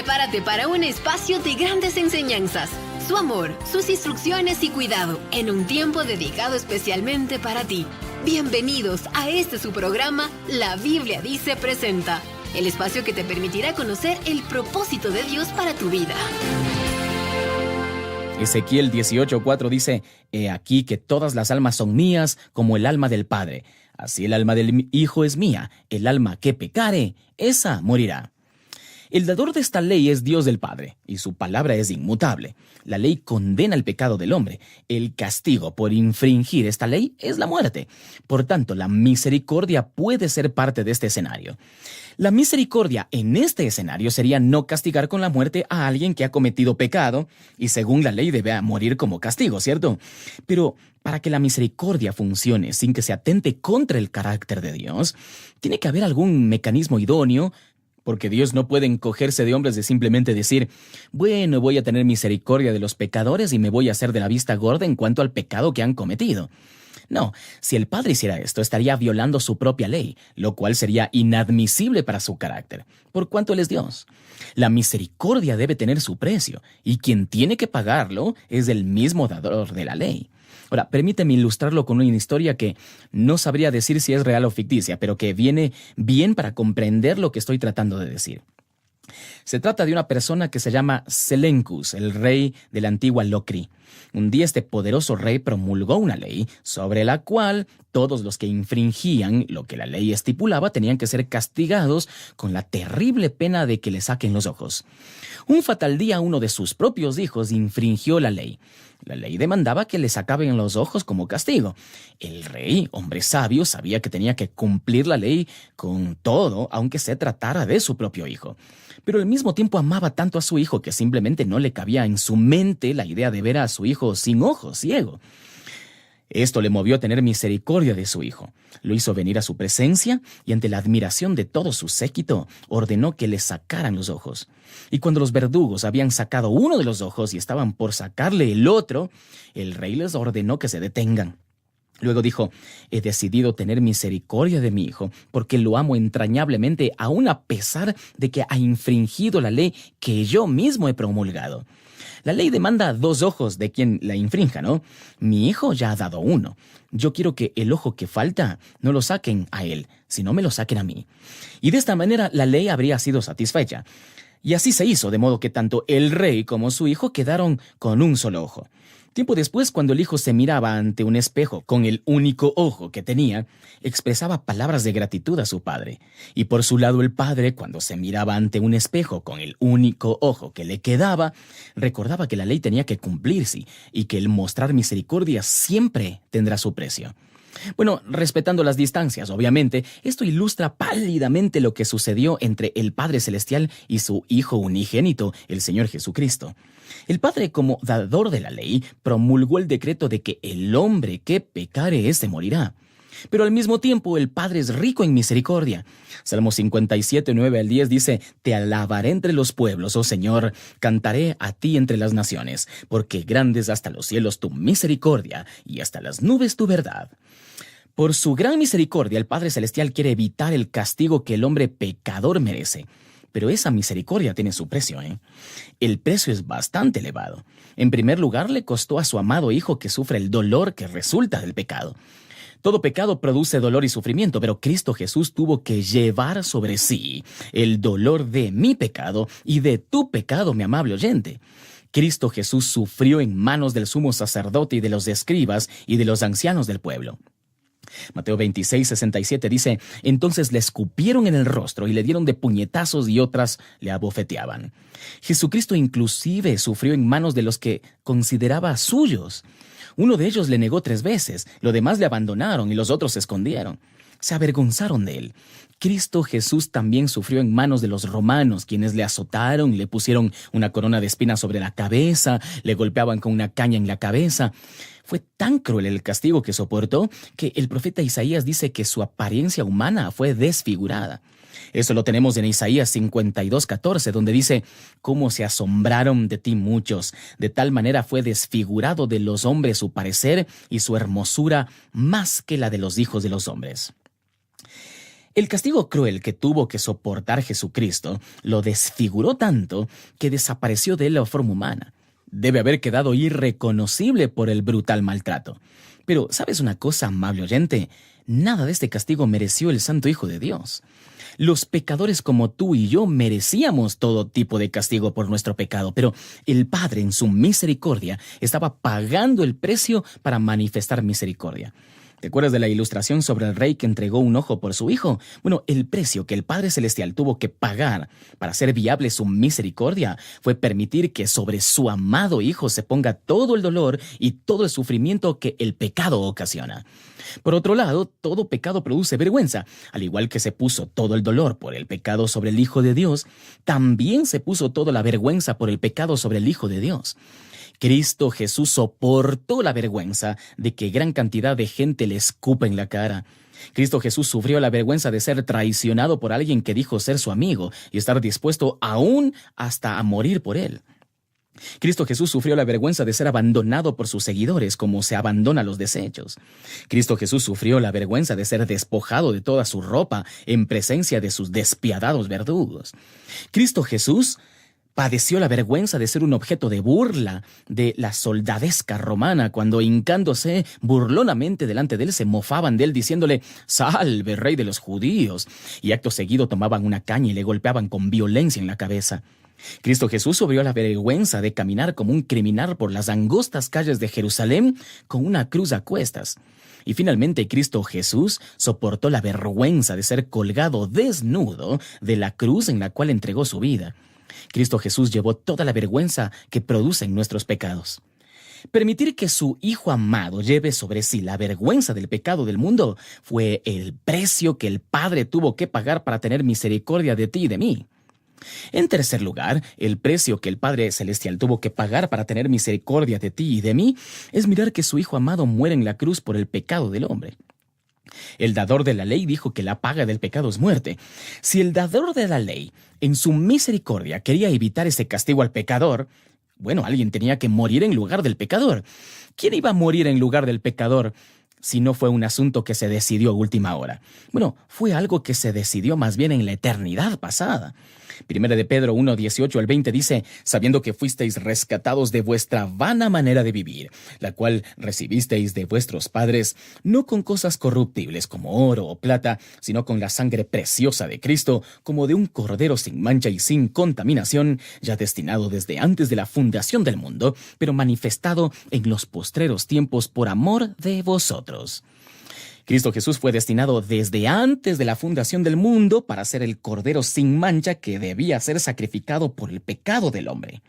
Prepárate para un espacio de grandes enseñanzas, su amor, sus instrucciones y cuidado, en un tiempo dedicado especialmente para ti. Bienvenidos a su programa, La Biblia Dice Presenta, el espacio que te permitirá conocer el propósito de Dios para tu vida. Ezequiel 18:4 dice: He aquí que todas las almas son mías, como el alma del Padre. Así el alma del Hijo es mía, el alma que pecare, esa morirá. El dador de esta ley es Dios del Padre, y su palabra es inmutable. La ley condena el pecado del hombre. El castigo por infringir esta ley es la muerte. Por tanto, la misericordia puede ser parte de este escenario. La misericordia en este escenario sería no castigar con la muerte a alguien que ha cometido pecado, y según la ley debe morir como castigo, ¿cierto? Pero para que la misericordia funcione sin que se atente contra el carácter de Dios, tiene que haber algún mecanismo idóneo, porque Dios no puede encogerse de hombres de simplemente decir: bueno, voy a tener misericordia de los pecadores y me voy a hacer de la vista gorda en cuanto al pecado que han cometido. No, si el Padre hiciera esto, estaría violando su propia ley, lo cual sería inadmisible para su carácter, por cuanto Él es Dios. La misericordia debe tener su precio, y quien tiene que pagarlo es el mismo dador de la ley. Ahora, permíteme ilustrarlo con una historia que no sabría decir si es real o ficticia, pero que viene bien para comprender lo que estoy tratando de decir. Se trata de una persona que se llama Selencus, el rey de la antigua Locri. Un día este poderoso rey promulgó una ley sobre la cual todos los que infringían lo que la ley estipulaba tenían que ser castigados con la terrible pena de que le saquen los ojos. Un fatal día uno de sus propios hijos infringió la ley. La ley demandaba que le sacaban los ojos como castigo. El rey, hombre sabio, sabía que tenía que cumplir la ley con todo, aunque se tratara de su propio hijo. Pero al mismo tiempo amaba tanto a su hijo que simplemente no le cabía en su mente la idea de ver a su hijo sin ojos, ciego. Esto le movió a tener misericordia de su hijo. Lo hizo venir a su presencia y ante la admiración de todo su séquito, ordenó que le sacaran los ojos. Y cuando los verdugos habían sacado uno de los ojos y estaban por sacarle el otro, el rey les ordenó que se detengan. Luego dijo: he decidido tener misericordia de mi hijo, porque lo amo entrañablemente, aun a pesar de que ha infringido la ley que yo mismo he promulgado. La ley demanda 2 ojos de quien la infrinja, ¿no? Mi hijo ya ha dado 1. Yo quiero que el ojo que falta no lo saquen a él, sino me lo saquen a mí. Y de esta manera la ley habría sido satisfecha. Y así se hizo, de modo que tanto el rey como su hijo quedaron con un solo ojo. Tiempo después, cuando el hijo se miraba ante un espejo con el único ojo que tenía, expresaba palabras de gratitud a su padre. Y por su lado el padre, cuando se miraba ante un espejo con el único ojo que le quedaba, recordaba que la ley tenía que cumplirse y que el mostrar misericordia siempre tendrá su precio. Bueno, respetando las distancias, obviamente, esto ilustra pálidamente lo que sucedió entre el Padre Celestial y su Hijo unigénito, el Señor Jesucristo. El Padre, como dador de la ley, promulgó el decreto de que el hombre que pecare, éste morirá. Pero al mismo tiempo el Padre es rico en misericordia. Salmo 57, 9 al 10 dice: Te alabaré entre los pueblos, oh Señor, cantaré a ti entre las naciones, porque grande es hasta los cielos tu misericordia y hasta las nubes tu verdad. Por su gran misericordia, el Padre Celestial quiere evitar el castigo que el hombre pecador merece. Pero esa misericordia tiene su precio, ¿eh? El precio es bastante elevado. En primer lugar, le costó a su amado Hijo que sufra el dolor que resulta del pecado. Todo pecado produce dolor y sufrimiento, pero Cristo Jesús tuvo que llevar sobre sí el dolor de mi pecado y de tu pecado, mi amable oyente. Cristo Jesús sufrió en manos del sumo sacerdote y de los escribas y de los ancianos del pueblo. Mateo 26, 67 dice: Entonces le escupieron en el rostro y le dieron de puñetazos y otras le abofeteaban. Jesucristo inclusive sufrió en manos de los que consideraba suyos. Uno de ellos le negó 3 veces, los demás le abandonaron y los otros se escondieron. Se avergonzaron de él. Cristo Jesús también sufrió en manos de los romanos, quienes le azotaron, le pusieron una corona de espinas sobre la cabeza, le golpeaban con una caña en la cabeza. Fue tan cruel el castigo que soportó que el profeta Isaías dice que su apariencia humana fue desfigurada. Eso lo tenemos en Isaías 52:14, donde dice: «Cómo se asombraron de ti muchos, de tal manera fue desfigurado de los hombres su parecer y su hermosura más que la de los hijos de los hombres». El castigo cruel que tuvo que soportar Jesucristo lo desfiguró tanto que desapareció de él la forma humana. Debe haber quedado irreconocible por el brutal maltrato. Pero, ¿sabes una cosa, amable oyente? Nada de este castigo mereció el Santo Hijo de Dios. Los pecadores como tú y yo merecíamos todo tipo de castigo por nuestro pecado, pero el Padre en su misericordia estaba pagando el precio para manifestar misericordia. ¿Te acuerdas de la ilustración sobre el rey que entregó un ojo por su hijo? Bueno, el precio que el Padre Celestial tuvo que pagar para hacer viable su misericordia fue permitir que sobre su amado hijo se ponga todo el dolor y todo el sufrimiento que el pecado ocasiona. Por otro lado, todo pecado produce vergüenza. Al igual que se puso todo el dolor por el pecado sobre el Hijo de Dios, también se puso toda la vergüenza por el pecado sobre el Hijo de Dios. Cristo Jesús soportó la vergüenza de que gran cantidad de gente le escupa en la cara. Cristo Jesús sufrió la vergüenza de ser traicionado por alguien que dijo ser su amigo y estar dispuesto aún hasta a morir por él. Cristo Jesús sufrió la vergüenza de ser abandonado por sus seguidores como se abandona los desechos. Cristo Jesús sufrió la vergüenza de ser despojado de toda su ropa en presencia de sus despiadados verdugos. Cristo Jesús padeció la vergüenza de ser un objeto de burla de la soldadesca romana cuando, hincándose burlonamente delante de él, se mofaban de él diciéndole «Salve, rey de los judíos», y acto seguido tomaban una caña y le golpeaban con violencia en la cabeza. Cristo Jesús sufrió la vergüenza de caminar como un criminal por las angostas calles de Jerusalén con una cruz a cuestas. Y finalmente Cristo Jesús soportó la vergüenza de ser colgado desnudo de la cruz en la cual entregó su vida. Cristo Jesús llevó toda la vergüenza que producen nuestros pecados. Permitir que su Hijo amado lleve sobre sí la vergüenza del pecado del mundo fue el precio que el Padre tuvo que pagar para tener misericordia de ti y de mí. En tercer lugar, el precio que el Padre Celestial tuvo que pagar para tener misericordia de ti y de mí es mirar que su Hijo amado muere en la cruz por el pecado del hombre. El dador de la ley dijo que la paga del pecado es muerte. Si el dador de la ley, en su misericordia, quería evitar ese castigo al pecador, bueno, alguien tenía que morir en lugar del pecador. ¿Quién iba a morir en lugar del pecador si no fue un asunto que se decidió a última hora? Bueno, fue algo que se decidió más bien en la eternidad pasada. Primera de Pedro 1, 18 al 20 dice, sabiendo que fuisteis rescatados de vuestra vana manera de vivir, la cual recibisteis de vuestros padres, no con cosas corruptibles como oro o plata, sino con la sangre preciosa de Cristo, como de un cordero sin mancha y sin contaminación, ya destinado desde antes de la fundación del mundo, pero manifestado en los postreros tiempos por amor de vosotros. Cristo Jesús fue destinado desde antes de la fundación del mundo para ser el cordero sin mancha que debía ser sacrificado por el pecado del hombre.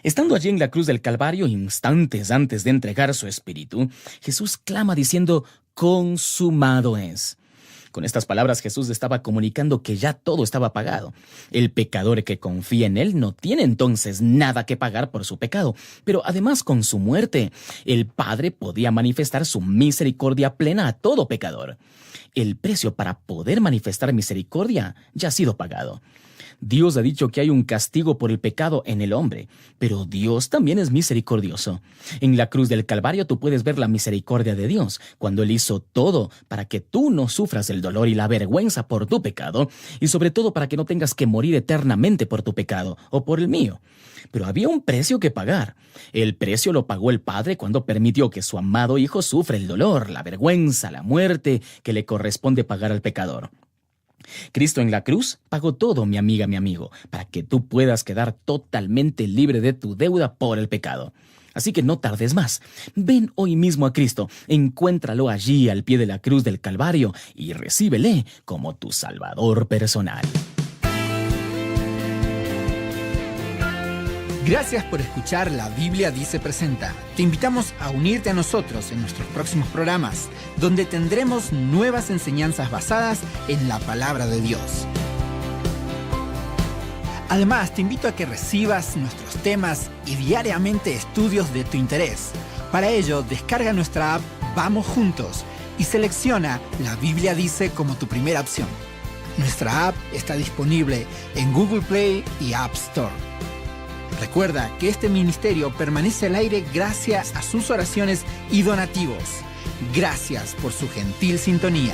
Estando allí en la cruz del Calvario, instantes antes de entregar su espíritu, Jesús clama diciendo, «Consumado es». Con estas palabras Jesús estaba comunicando que ya todo estaba pagado. El pecador que confía en él no tiene entonces nada que pagar por su pecado, pero además con su muerte, el Padre podía manifestar su misericordia plena a todo pecador. El precio para poder manifestar misericordia ya ha sido pagado. Dios ha dicho que hay un castigo por el pecado en el hombre, pero Dios también es misericordioso. En la cruz del Calvario tú puedes ver la misericordia de Dios, cuando Él hizo todo para que tú no sufras el dolor y la vergüenza por tu pecado, y sobre todo para que no tengas que morir eternamente por tu pecado o por el mío. Pero había un precio que pagar. El precio lo pagó el Padre cuando permitió que su amado Hijo sufra el dolor, la vergüenza, la muerte que le corresponde pagar al pecador. Cristo en la cruz pagó todo, mi amiga, mi amigo, para que tú puedas quedar totalmente libre de tu deuda por el pecado. Así que no tardes más. Ven hoy mismo a Cristo, encuéntralo allí al pie de la cruz del Calvario y recíbele como tu Salvador personal. Gracias por escuchar La Biblia Dice Presenta. Te invitamos a unirte a nosotros en nuestros próximos programas, donde tendremos nuevas enseñanzas basadas en la palabra de Dios. Además, te invito a que recibas nuestros temas y diariamente estudios de tu interés. Para ello, descarga nuestra app Vamos Juntos y selecciona La Biblia Dice como tu primera opción. Nuestra app está disponible en Google Play y App Store. Recuerda que este ministerio permanece al aire gracias a sus oraciones y donativos. Gracias por su gentil sintonía.